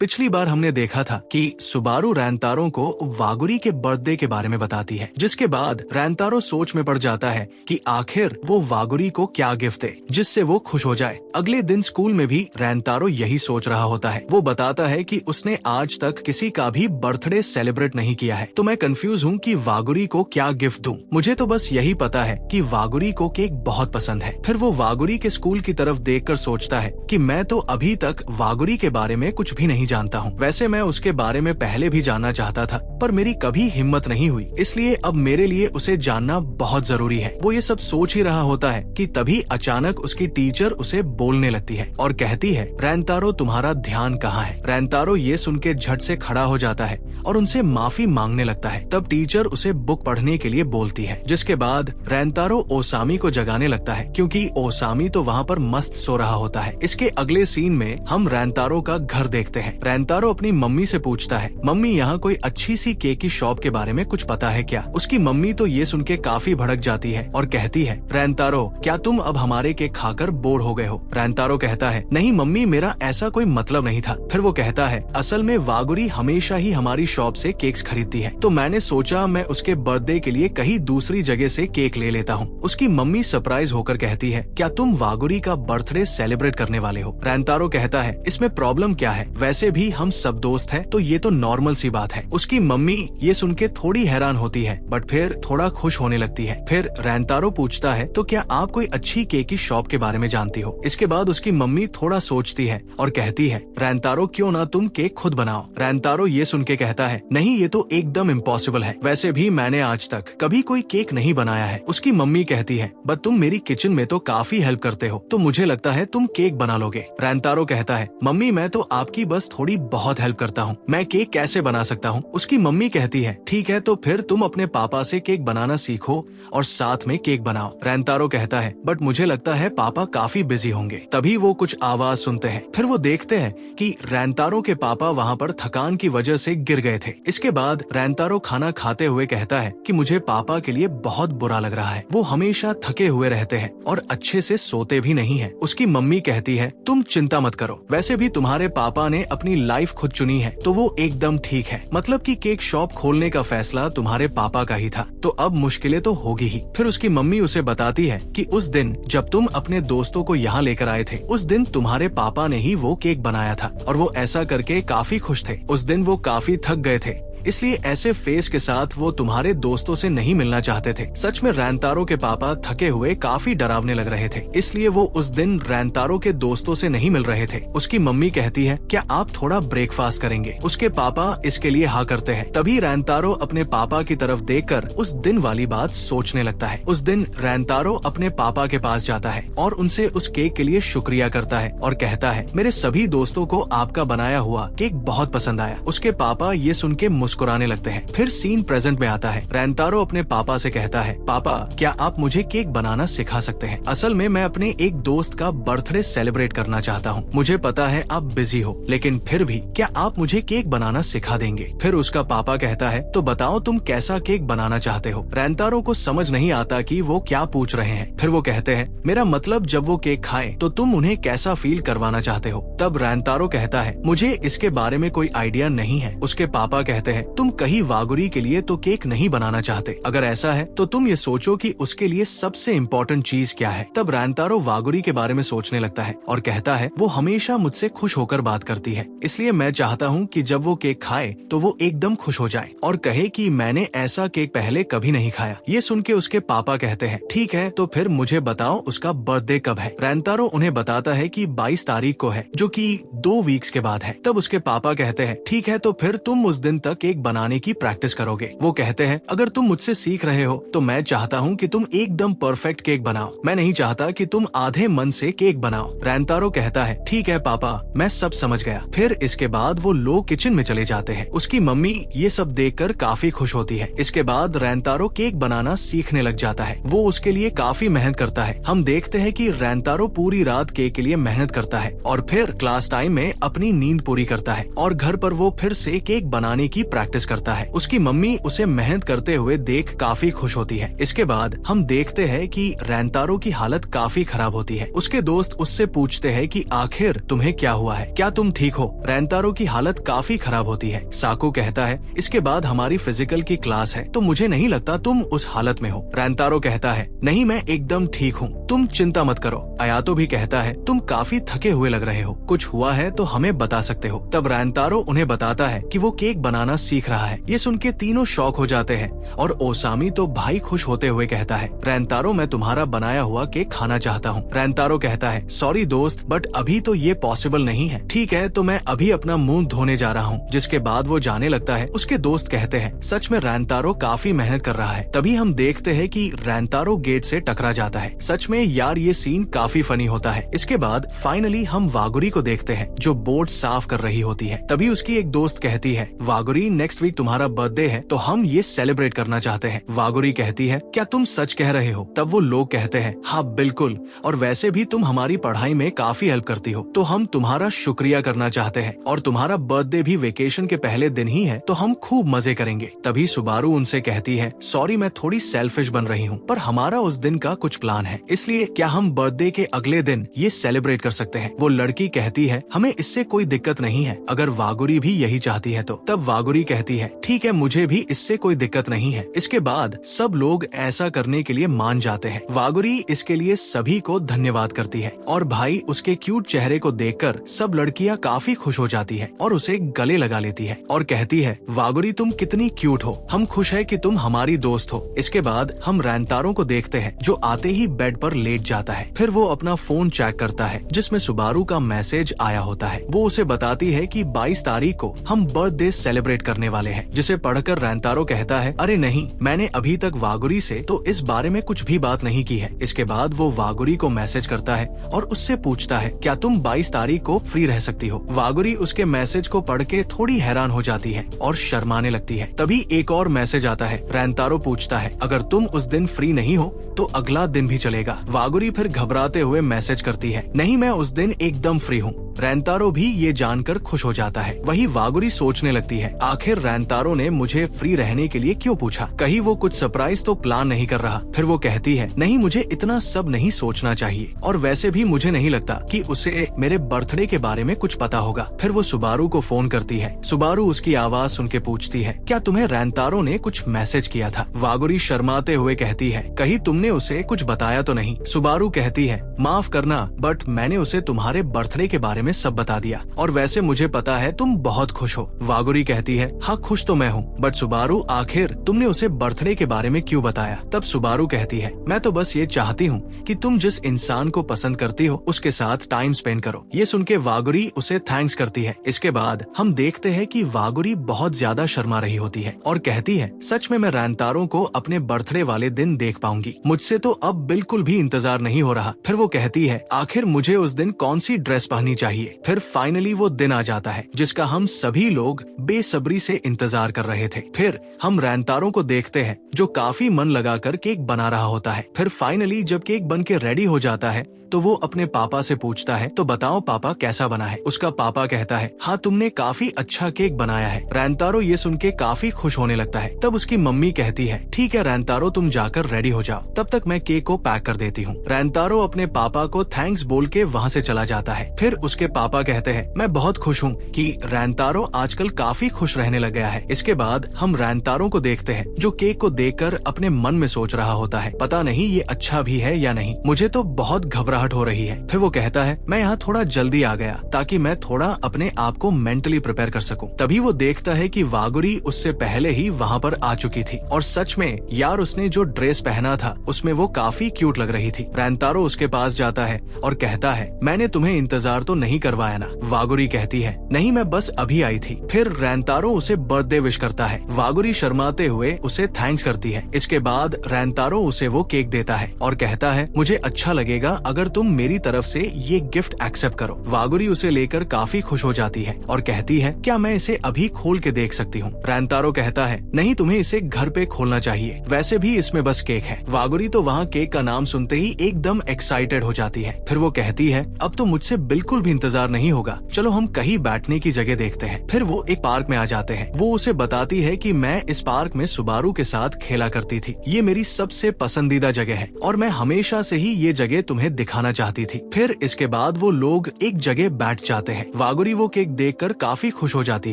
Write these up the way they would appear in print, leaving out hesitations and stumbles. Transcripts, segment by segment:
पिछली बार हमने देखा था कि सुबारू रैंतारो को वागुरी के बर्थडे के बारे में बताती है, जिसके बाद रैंतारो सोच में पड़ जाता है कि आखिर वो वागुरी को क्या गिफ्ट दे जिससे वो खुश हो जाए। अगले दिन स्कूल में भी रैंतारो यही सोच रहा होता है। वो बताता है कि उसने आज तक किसी का भी बर्थडे सेलिब्रेट नहीं किया है, तो मैं कंफ्यूज हूँ कि वागुरी को क्या गिफ्ट दूं। मुझे तो बस यही पता है कि वागुरी को केक बहुत पसंद है। फिर वो वागुरी के स्कूल की तरफ देखकर सोचता है कि मैं तो अभी तक वागुरी के बारे में कुछ भी नहीं जानता हूँ। वैसे मैं उसके बारे में पहले भी जानना चाहता था, पर मेरी कभी हिम्मत नहीं हुई, इसलिए अब मेरे लिए उसे जानना बहुत जरूरी है। वो ये सब सोच ही रहा होता है कि तभी अचानक उसकी टीचर उसे बोलने लगती है और कहती है, रैंतारो तुम्हारा ध्यान कहाँ है। रैंतारो ये सुन के झट से खड़ा हो जाता है और उनसे माफी मांगने लगता है। तब टीचर उसे बुक पढ़ने के लिए बोलती है, जिसके बाद रैंतारो ओसामी को जगाने लगता है, क्योंकि ओसामी तो वहाँ पर मस्त सो रहा होता है। इसके अगले सीन में हम रैंतारो का घर देखते हैं। रैंतारो अपनी मम्मी से पूछता है, मम्मी यहाँ कोई अच्छी सी केक की शॉप के बारे में कुछ पता है क्या? उसकी मम्मी तो ये सुन के काफी भड़क जाती है और कहती है, रैंतारो क्या तुम अब हमारे केक खाकर बोर हो गए हो? रैंतारो कहता है, नहीं मम्मी, मेरा ऐसा कोई मतलब नहीं था। फिर वो कहता है, असल में वागुरी हमेशा ही हमारी शॉप से केक्स खरीदती है, तो मैंने सोचा मैं उसके बर्थडे के लिए कहीं दूसरी जगह से केक ले लेता हूँ। उसकी मम्मी सरप्राइज होकर कहती है, क्या तुम वागुरी का बर्थडे सेलिब्रेट करने वाले हो? रैंतारो कहता है, इसमें प्रॉब्लम क्या है? वैसे भी हम सब दोस्त हैं, तो ये तो नॉर्मल सी बात है। उसकी मम्मी ये सुन के थोड़ी हैरान होती है, बट फिर थोड़ा खुश होने लगती है। फिर रैंतारो पूछता है, तो क्या आप कोई अच्छी केक की शॉप के बारे में जानती हो? इसके बाद उसकी मम्मी थोड़ा सोचती है और कहती है, रैंतारो क्यों ना तुम केक खुद बनाओ। रैंतारो ये सुन के कहता है, नहीं ये तो एकदम इम्पॉसिबल है, वैसे भी मैंने आज तक कभी कोई केक नहीं बनाया है। उसकी मम्मी कहती है, बट तुम मेरी किचन में तो काफी हेल्प करते हो, तो मुझे लगता है तुम केक बना लोगे। रैंतारो कहता है, मम्मी मैं तो आपकी बस थोड़ी बहुत हेल्प करता हूँ, मैं केक कैसे बना सकता हूँ? उसकी मम्मी कहती है, ठीक है तो फिर तुम अपने पापा से केक बनाना सीखो और साथ में केक बनाओ। रैंतारो कहता है, बट मुझे लगता है पापा काफी बिजी होंगे। तभी वो कुछ आवाज सुनते हैं। फिर वो देखते हैं कि रैंतारो के पापा वहाँ पर थकान की वजह से गिर गए थे। इसके बाद रैंतारो खाना खाते हुए कहता है कि मुझे पापा के लिए बहुत बुरा लग रहा है, वो हमेशा थके हुए रहते हैं और अच्छे से सोते भी नहीं है। उसकी मम्मी कहती है, तुम चिंता मत करो, वैसे भी तुम्हारे पापा ने अपनी लाइफ खुद चुनी है, तो वो एकदम ठीक है। मतलब कि केक शॉप खोलने का फैसला तुम्हारे पापा का ही था, तो अब मुश्किलें तो होगी ही। फिर उसकी मम्मी उसे बताती है कि उस दिन जब तुम अपने दोस्तों को यहाँ लेकर आए थे, उस दिन तुम्हारे पापा ने ही वो केक बनाया था और वो ऐसा करके काफी खुश थे। उस दिन वो काफी थक गए थे, इसलिए ऐसे फेस के साथ वो तुम्हारे दोस्तों से नहीं मिलना चाहते थे। सच में रैंतारो के पापा थके हुए काफी डरावने लग रहे थे, इसलिए वो उस दिन रैंतारो के दोस्तों से नहीं मिल रहे थे। उसकी मम्मी कहती है, क्या आप थोड़ा ब्रेकफास्ट करेंगे? उसके पापा इसके लिए हाँ करते हैं। तभी रैंतारो अपने पापा की तरफ देखकर उस दिन वाली बात सोचने लगता है। उस दिन रैंतारो अपने पापा के पास जाता है और उनसे उस केक के लिए शुक्रिया करता है और कहता है, मेरे सभी दोस्तों को आपका बनाया हुआ केक बहुत पसंद आया। उसके पापा ये सुन के मुस्कुराने लगते हैं। फिर सीन प्रेजेंट में आता है। रैंतारो अपने पापा से कहता है, पापा क्या आप मुझे केक बनाना सिखा सकते हैं? असल में मैं अपने एक दोस्त का बर्थडे सेलिब्रेट करना चाहता हूँ। मुझे पता है आप बिजी हो, लेकिन फिर भी क्या आप मुझे केक बनाना सिखा देंगे? फिर उसका पापा कहता है, तो बताओ तुम कैसा केक बनाना चाहते हो? रैंतारो को समझ नहीं आता कि वो क्या पूछ रहे हैं। फिर वो कहते हैं, मेरा मतलब जब वो केक खाएं तो तुम उन्हें कैसा फील करवाना चाहते हो? तब रैंतारो कहता है, मुझे इसके बारे में कोई आइडिया नहीं है। उसके पापा कहते हैं, तुम कहीं वागुरी के लिए तो केक नहीं बनाना चाहते? अगर ऐसा है तो तुम ये सोचो कि उसके लिए सबसे इम्पोर्टेंट चीज क्या है। तब रैंतारो वागुरी के बारे में सोचने लगता है और कहता है, वो हमेशा मुझसे खुश होकर बात करती है, इसलिए मैं चाहता हूँ कि जब वो केक खाए तो वो एकदम खुश हो जाए और कहे कि मैंने ऐसा केक पहले कभी नहीं खाया। ये सुन के उसके पापा कहते हैं, ठीक है तो फिर मुझे बताओ उसका बर्थडे कब है? रैंतारो उन्हें बताता है कि 22 तारीख को है, जो कि 2 वीक्स के बाद है। तब उसके पापा कहते हैं, ठीक है तो फिर तुम उस दिन तक केक बनाने की प्रैक्टिस करोगे। वो कहते हैं, अगर तुम मुझसे सीख रहे हो तो मैं चाहता हूँ कि तुम एकदम परफेक्ट केक बनाओ, मैं नहीं चाहता कि तुम आधे मन से केक बनाओ। रैंतारो कहता है, ठीक है पापा, मैं सब समझ गया। फिर इसके बाद वो लोग किचन में चले जाते हैं। उसकी मम्मी ये सब देखकर काफी खुश होती है। इसके बाद रैंतारो केक बनाना सीखने लग जाता है। वो उसके लिए काफी मेहनत करता है। हम देखते हैं कि रैंतारो पूरी रात केक के लिए मेहनत करता है और फिर क्लास टाइम में अपनी नींद पूरी करता है और घर पर वो फिर से केक बनाने की प्रैक्टिस करता है। उसकी मम्मी उसे मेहनत करते हुए देख काफी खुश होती है। इसके बाद हम देखते हैं कि रैंतारो की हालत काफी खराब होती है। उसके दोस्त उससे पूछते हैं कि आखिर तुम्हें क्या हुआ है, क्या तुम ठीक हो? रैंतारो की हालत काफी खराब होती है। साकू कहता है, इसके बाद हमारी फिजिकल की क्लास है तो मुझे नहीं लगता तुम उस हालत में हो। रैंतारो कहता है, नहीं मैं एकदम ठीक हूँ, तुम चिंता मत करो। अयातो भी कहता है, तुम काफी थके हुए लग रहे हो, कुछ हुआ है तो हमें बता सकते हो। तब रैंतारो उन्हें बताता है कि वो केक बनाना सीख रहा है। ये सुन के तीनों शॉक हो जाते हैं और ओसामी तो भाई खुश होते हुए कहता है, रैंतारो मैं तुम्हारा बनाया हुआ केक खाना चाहता हूँ। रैंतारो कहता है, सॉरी दोस्त बट अभी तो ये पॉसिबल नहीं है। ठीक है तो मैं अभी अपना मुंह धोने जा रहा हूँ। जिसके बाद वो जाने लगता है। उसके दोस्त कहते हैं, सच में रैंतारो काफी मेहनत कर रहा है। तभी हम देखते हैं कि रैंतारो गेट से टकरा जाता है। सच में यार ये सीन काफी फनी होता है। इसके बाद फाइनली हम वागुरी को देखते हैं जो बोट साफ कर रही होती है। तभी उसकी एक दोस्त कहती है, वागुरी नेक्स्ट वीक तुम्हारा बर्थडे है तो हम ये सेलिब्रेट करना चाहते हैं। वागुरी कहती है, क्या तुम सच कह रहे हो? तब वो लोग कहते हैं, हाँ बिल्कुल, और वैसे भी तुम हमारी पढ़ाई में काफी हेल्प करती हो तो हम तुम्हारा शुक्रिया करना चाहते हैं और तुम्हारा बर्थडे भी वेकेशन के पहले दिन ही है तो हम खूब मजे करेंगे। तभी सुबारू उनसे कहती है, सॉरी मैं थोड़ी सेल्फिश बन रही हूँ पर हमारा उस दिन का कुछ प्लान है, इसलिए क्या हम बर्थडे के अगले दिन ये सेलिब्रेट कर सकते हैं? वो लड़की कहती है, हमें इससे कोई दिक्कत नहीं है अगर वागुरी भी यही चाहती है तो। तब वागुरी कहती है, ठीक है मुझे भी इससे कोई दिक्कत नहीं है। इसके बाद सब लोग ऐसा करने के लिए मान जाते हैं। वागुरी इसके लिए सभी को धन्यवाद करती है और भाई उसके क्यूट चेहरे को देखकर सब लड़कियां काफी खुश हो जाती है और उसे गले लगा लेती है और कहती है, वागुरी तुम कितनी क्यूट हो, हम खुश है कि तुम हमारी दोस्त हो। इसके बाद हम रैंतारो को देखते हैं जो आते ही बेड पर लेट जाता है। फिर वो अपना फोन चेक करता है जिसमें सुबारू का मैसेज आया होता है। वो उसे बताती है कि 22 तारीख को हम बर्थडे सेलिब्रेट करने वाले हैं। जिसे पढ़कर रैंतारो कहता है, अरे नहीं, मैंने अभी तक वागुरी से तो इस बारे में कुछ भी बात नहीं की है। इसके बाद वो वागुरी को मैसेज करता है और उससे पूछता है, क्या तुम 22 तारीख को फ्री रह सकती हो? वागुरी उसके मैसेज को पढ़ के थोड़ी हैरान हो जाती है और शर्माने लगती है। तभी एक और मैसेज आता है। रैंतारो पूछता है, अगर तुम उस दिन फ्री नहीं हो तो अगला दिन भी चलेगा। वागुरी फिर घबराते हुए मैसेज करती है, नहीं मैं उस दिन एकदम फ्री हूँ। रैंतारो भी ये जानकर खुश हो जाता है। वही वागुरी सोचने लगती है, आखिर रैंतारो ने मुझे फ्री रहने के लिए क्यों पूछा? कहीं वो कुछ सरप्राइज तो प्लान नहीं कर रहा? फिर वो कहती है, नहीं मुझे इतना सब नहीं सोचना चाहिए और वैसे भी मुझे नहीं लगता कि उसे मेरे बर्थडे के बारे में कुछ पता होगा। फिर वो सुबारू को फोन करती है। सुबारू उसकी आवाज सुन के पूछती है, क्या तुम्हें रैंतारो ने कुछ मैसेज किया था? वागुरी शर्माते हुए कहती है, कहीं तुमने उसे कुछ बताया तो नहीं? सुबारू कहती है, माफ करना बट मैंने उसे तुम्हारे बर्थडे के बारे में सब बता दिया और वैसे मुझे पता है तुम बहुत खुश हो। वागुरी कहती है, हाँ खुश तो मैं हूँ बट सुबारू आखिर तुमने उसे बर्थडे के बारे में क्यों बताया? तब सुबारू कहती है, मैं तो बस ये चाहती हूँ कि तुम जिस इंसान को पसंद करती हो उसके साथ टाइम स्पेंड करो। ये सुन के वागुरी उसे थैंक्स करती है। इसके बाद हम देखते हैं कि वागुरी बहुत ज्यादा शर्मा रही होती है और कहती है, सच में मैं रैंतारो को अपने बर्थडे वाले दिन देख पाऊंगी, मुझसे तो अब बिल्कुल भी इंतजार नहीं हो रहा। फिर वो कहती है, आखिर मुझे उस दिन कौन सी ड्रेस पहननी चाहिए? फिर फाइनली वो दिन आ जाता है जिसका हम सभी लोग बेसब्री से इंतजार कर रहे थे। फिर हम रैंतारो को देखते हैं जो काफी मन लगाकर केक बना रहा होता है। फिर फाइनली जब केक बन के रेडी हो जाता है तो वो अपने पापा से पूछता है, तो बताओ पापा कैसा बना है? उसका पापा कहता है, हाँ तुमने काफी अच्छा केक बनाया है। रैंतारो ये सुन के काफी खुश होने लगता है। तब उसकी मम्मी कहती है, ठीक है रैंतारो तुम जाकर रेडी हो जाओ, तब तक मैं केक को पैक कर देती हूँ। रैंतारो अपने पापा को थैंक्स बोल के वहाँ से चला जाता है। फिर उसके पापा कहते हैं, मैं बहुत खुश हूँ कि रैंतारो आजकल काफी खुश रहने लग गया है। इसके बाद हम रैंतारो को देखते हैं जो केक को देखकर अपने मन में सोच रहा होता है, पता नहीं ये अच्छा भी है या नहीं, मुझे तो बहुत घबराहट हो रही है। फिर वो कहता है, मैं यहाँ थोड़ा जल्दी आ गया ताकि मैं थोड़ा अपने आप को मेंटली प्रिपेयर कर सकूं। तभी वो देखता है कि वागुरी उससे पहले ही वहाँ पर आ चुकी थी और सच में यार उसने जो ड्रेस पहना था उसमें वो काफी क्यूट लग रही थी। रैंतारो उसके पास जाता है और कहता है, मैंने तुम्हें इंतजार तो नहीं करवाया ना? वागुरी कहती है, नहीं मैं बस अभी आई थी। फिर रैंतारो उसे बर्थडे विश करता है। वागुरी शर्माते हुए उसे थैंक्स करती है। इसके बाद रैंतारो उसे वो केक देता है और कहता है, मुझे अच्छा लगेगा अगर अगर तुम मेरी तरफ से ये गिफ्ट एक्सेप्ट करो। वागुरी उसे लेकर काफी खुश हो जाती है और कहती है, क्या मैं इसे अभी खोल के देख सकती हूँ? रैंतारो कहता है, नहीं, तुम्हें इसे घर पे खोलना चाहिए, वैसे भी इसमें बस केक है। वागुरी तो वहाँ केक का नाम सुनते ही एकदम एक्साइटेड हो जाती है। फिर वो कहती है, अब तो मुझसे बिल्कुल भी इंतजार नहीं होगा, चलो हम कहीं बैठने की जगह देखते हैं। फिर वो एक पार्क में आ जाते हैं। वो उसे बताती है कि मैं इस पार्क में सुबारू के साथ खेला करती थी, ये मेरी सबसे पसंदीदा जगह है और मैं हमेशा से ही ये जगह तुम्हें दिखाना चाहती थी। फिर इसके बाद वो लोग एक जगह बैठ जाते हैं। वागुरी वो केक देखकर काफी खुश हो जाती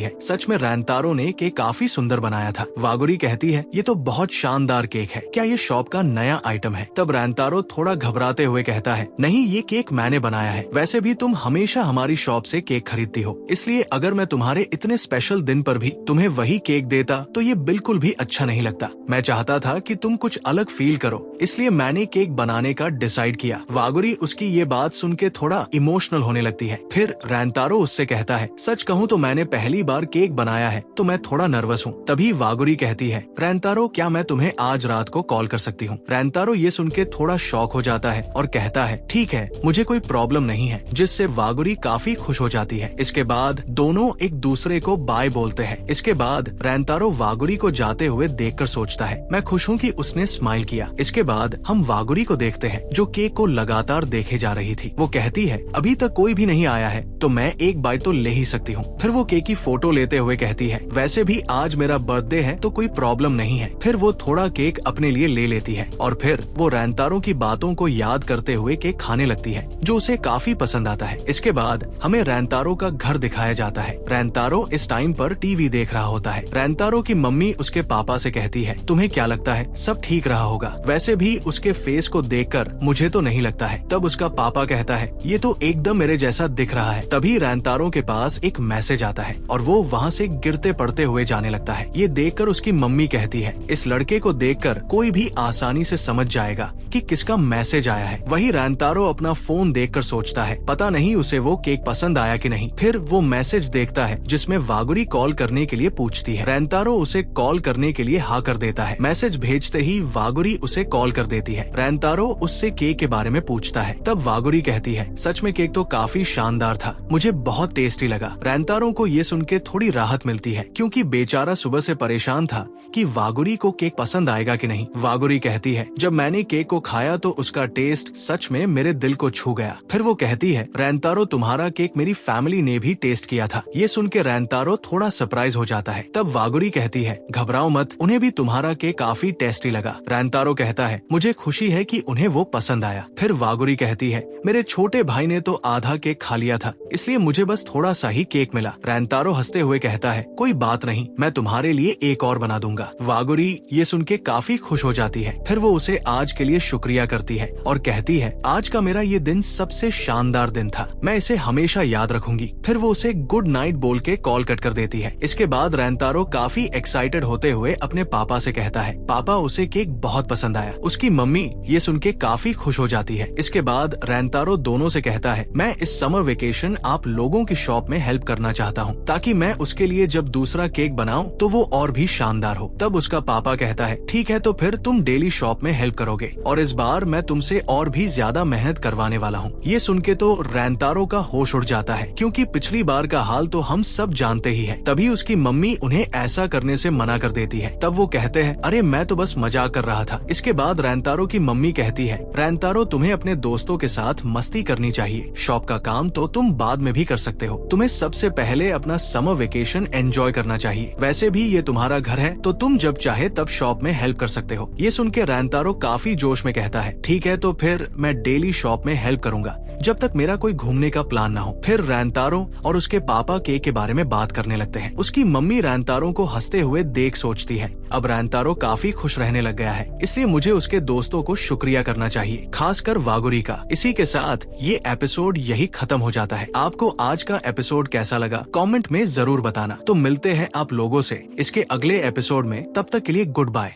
है। सच में रैंतारो ने केक काफी सुंदर बनाया था। वागुरी कहती है, ये तो बहुत शानदार केक है, क्या ये शॉप का नया आइटम है? तब रैंतारो थोड़ा घबराते हुए कहता है, नहीं, ये केक मैंने बनाया है। वैसे भी तुम हमेशा हमारी शॉप से केक खरीदती हो, इसलिए अगर मैं तुम्हारे इतने स्पेशल दिन पर भी तुम्हें वही केक देता तो ये बिल्कुल भी अच्छा नहीं लगता। मैं चाहता था कि तुम कुछ अलग फील करो, इसलिए मैंने केक बनाने का डिसाइड किया। वागुरी उसकी ये बात सुन के थोड़ा इमोशनल होने लगती है। फिर रैंतारो उससे कहता है, सच कहूँ तो मैंने पहली बार केक बनाया है तो मैं थोड़ा नर्वस हूँ। तभी वागुरी कहती है, रैंतारो, क्या मैं तुम्हें आज रात को कॉल कर सकती हूँ? रैंतारो ये सुन के थोड़ा शॉक हो जाता है और कहता है, ठीक है, मुझे कोई प्रॉब्लम नहीं है, जिससे वागुरी काफी खुश हो जाती है। इसके बाद दोनों एक दूसरे को बाय बोलते हैं। इसके बाद रैंतारो वागुरी को जाते हुए देखकर सोचता है, मैं खुश हूँ कि उसने स्माइल किया। इसके बाद हम वागुरी को देखते हैं जो केक को लगातार देखे जा रही थी। वो कहती है, अभी तक कोई भी नहीं आया है तो मैं एक बाइट तो ले ही सकती हूँ। फिर वो केक की फोटो लेते हुए कहती है, वैसे भी आज मेरा बर्थडे है तो कोई प्रॉब्लम नहीं है। फिर वो थोड़ा केक अपने लिए ले लेती है और फिर वो रैंतारो की बातों को याद करते हुए केक खाने लगती है, जो उसे काफी पसंद आता है। इसके बाद हमें रैंतारो का घर दिखाया जाता है। रैंतारो इस टाइम पर टीवी देख रहा होता है। रैंतारो की मम्मी उसके पापा से कहती है, तुम्हें क्या लगता है सब ठीक रहा होगा? वैसे भी उसके फेस को देखकर मुझे तो नहीं लगता है। तब उसका पापा कहता है, ये तो एकदम मेरे जैसा दिख रहा है। तभी रैंतारो के पास एक मैसेज आता है और वो वहाँ से गिरते पड़ते हुए जाने लगता है। ये देखकर उसकी मम्मी कहती है, इस लड़के को देखकर कोई भी आसानी से समझ जाएगा कि किसका मैसेज आया है। वही रैंतारो अपना फोन देखकर सोचता है, पता नहीं उसे वो केक पसंद आया कि नहीं। फिर वो मैसेज देखता है जिसमें वागुरी कॉल करने के लिए पूछती है। रैंतारो उसे कॉल करने के लिए हाँ कर देता है। मैसेज भेजते ही वागुरी उसे कॉल कर देती है। रैंतारो उससे केक के बारे में पूछता है। तब वागुरी कहती है, सच में केक तो काफी शानदार था, मुझे बहुत टेस्टी लगा। रैंतारो को ये सुन के थोड़ी राहत मिलती है, क्योंकि बेचारा सुबह से परेशान था कि वागुरी को केक पसंद आएगा कि नहीं। वागुरी कहती है, जब मैंने केक को खाया तो उसका टेस्ट सच में मेरे दिल को छू गया। फिर वो कहती है, रैंतारो, तुम्हारा केक मेरी फैमिली ने भी टेस्ट किया था। ये सुन के रैंतारो थोड़ा सरप्राइज हो जाता है। तब वागुरी कहती है, घबराओ मत, उन्हें भी तुम्हारा केक काफी टेस्टी लगा। रैंतारो कहता है, मुझे खुशी है कि उन्हें वो पसंद आया। फिर वागुरी कहती है, मेरे छोटे भाई ने तो आधा केक खा लिया था, इसलिए मुझे बस थोड़ा सा ही केक मिला। रैंतारो हंसते हुए कहता है, कोई बात नहीं, मैं तुम्हारे लिए एक और बना दूंगा। वागुरी ये सुन के काफी खुश हो जाती है। फिर वो उसे आज के लिए शुक्रिया करती है और कहती है, आज का मेरा ये दिन सबसे शानदार दिन था, मैं इसे हमेशा याद रखूंगी। फिर वो उसे गुड नाइट बोल के कॉल कट कर देती है। इसके बाद रैंतारो काफी एक्साइटेड होते हुए अपने पापा से कहता है, पापा, उसे केक बहुत पसंद आया। उसकी मम्मी ये सुन के काफी खुश हो जाती है। इसके बाद रैंतारो दोनों से कहता है, मैं इस समर वेकेशन आप लोगों की शॉप में हेल्प करना चाहता हूँ, ताकि मैं उसके लिए जब दूसरा केक बनाऊं तो वो और भी शानदार हो। तब उसका पापा कहता है, ठीक है, तो फिर तुम डेली शॉप में हेल्प करोगे और इस बार मैं तुमसे और भी ज्यादा मेहनत करवाने वाला हूँ। ये सुन के तो रैंतारो का होश उड़ जाता है, क्योंकि पिछली बार का हाल तो हम सब जानते ही है। तभी उसकी मम्मी उन्हें ऐसा करने से मना कर देती है। तब वो कहते हैं, अरे मैं तो बस मजाक कर रहा था। इसके बाद रैंतारो की मम्मी कहती है, रैंतारो, तुम्हें अपने दोस्तों के साथ मस्ती करनी चाहिए, शॉप का काम तो तुम बाद में भी कर सकते हो, तुम्हें सबसे पहले अपना समर वेकेशन एंजॉय करना चाहिए। वैसे भी ये तुम्हारा घर है तो तुम जब चाहे तब शॉप में हेल्प कर सकते हो। ये सुन के रैंतारो काफी जोश में कहता है, ठीक है, तो फिर मैं डेली शॉप में हेल्प करूंगा जब तक मेरा कोई घूमने का प्लान ना हो। फिर रैंतारो और उसके पापा केक के बारे में बात करने लगते हैं। उसकी मम्मी रैंतारो को हंसते हुए देख सोचती है, अब रैंतारो काफी खुश रहने लग गया है, इसलिए मुझे उसके दोस्तों को शुक्रिया करना चाहिए, खासकर वागुरी का। इसी के साथ ये एपिसोड यही खत्म हो जाता है। आपको आज का एपिसोड कैसा लगा कमेंट में जरूर बताना। तो मिलते हैं आप लोगों से इसके अगले एपिसोड में, तब तक के लिए गुड बाय।